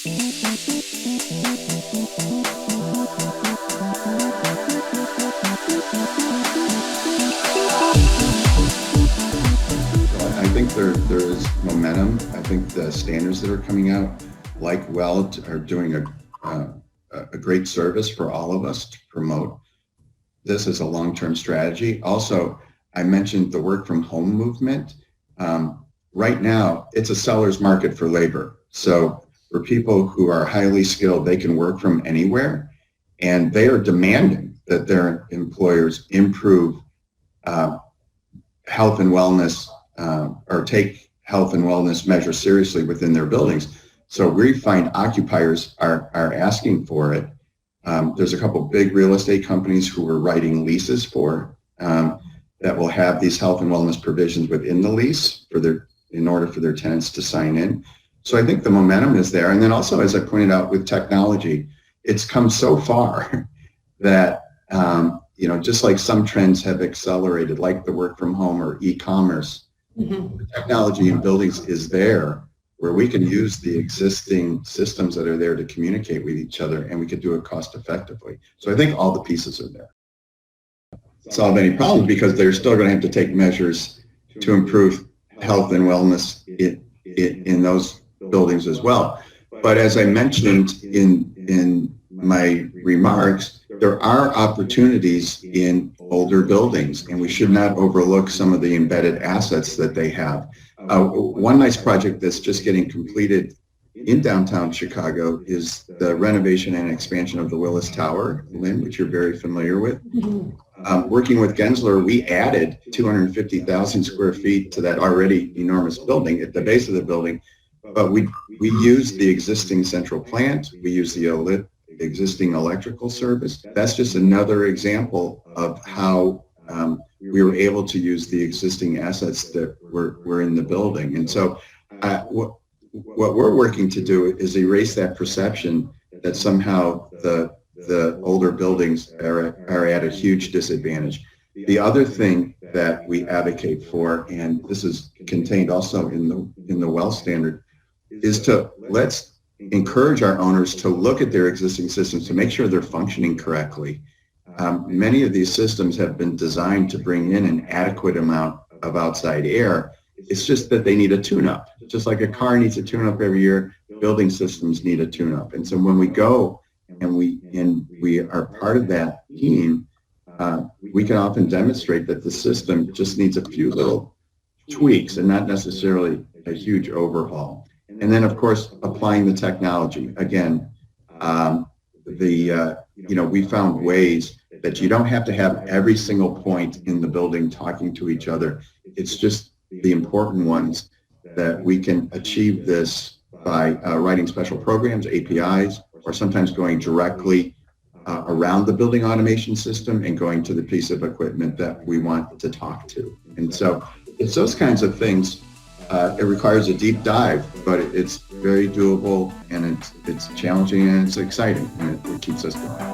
I think there is momentum. I think the standards that are coming out, like Weld, are doing a great service for all of us to promote this as a long-term strategy. Also, I mentioned the work from home movement. Right now, it's a seller's market for labor. So for people who are highly skilled, they can work from anywhere, and they are demanding that their employers improve health and wellness or take health and wellness measures seriously within their buildings. So we find occupiers are asking for it. There's a couple big real estate companies who we're writing leases for that will have these health and wellness provisions within the lease in order for their tenants to sign in. So I think the momentum is there. And then also, as I pointed out with technology, it's come so far that just like some trends have accelerated, like the work from home or e-commerce, the technology in buildings is there where we can use the existing systems that are there to communicate with each other, and we could do it cost effectively. So I think all the pieces are there. Solve any problems, because they're still going to have to take measures to improve health and wellness in those buildings as well. But as I mentioned in my remarks, there are opportunities in older buildings, and we should not overlook some of the embedded assets that they have. One nice project that's just getting completed in downtown Chicago is the renovation and expansion of the Willis Tower, Lynn, which you're very familiar with. Working with Gensler, we added 250,000 square feet to that already enormous building at the base of the building, but we used the existing central plant, we used the existing electrical service. That's just another example of how we were able to use the existing assets that were in the building. And so what we're working to do is erase that perception that somehow the older buildings are at a huge disadvantage. The other thing that we advocate for, and this is contained also in the WELL standard, is let's encourage our owners to look at their existing systems to make sure they're functioning correctly. Many of these systems have been designed to bring in an adequate amount of outside air. It's just that they need a tune-up. Just like a car needs a tune-up every year, building systems need a tune-up. And so when we go and we are part of that team, we can often demonstrate that the system just needs a few little tweaks and not necessarily a huge overhaul. And then, of course, applying the technology. Again, we found ways that you don't have to have every single point in the building talking to each other. It's just the important ones that we can achieve this by writing special programs, APIs, or sometimes going directly around the building automation system and going to the piece of equipment that we want to talk to. And so it's those kinds of things. It requires a deep dive, but it's very doable, and it's challenging, and it's exciting, and it keeps us going.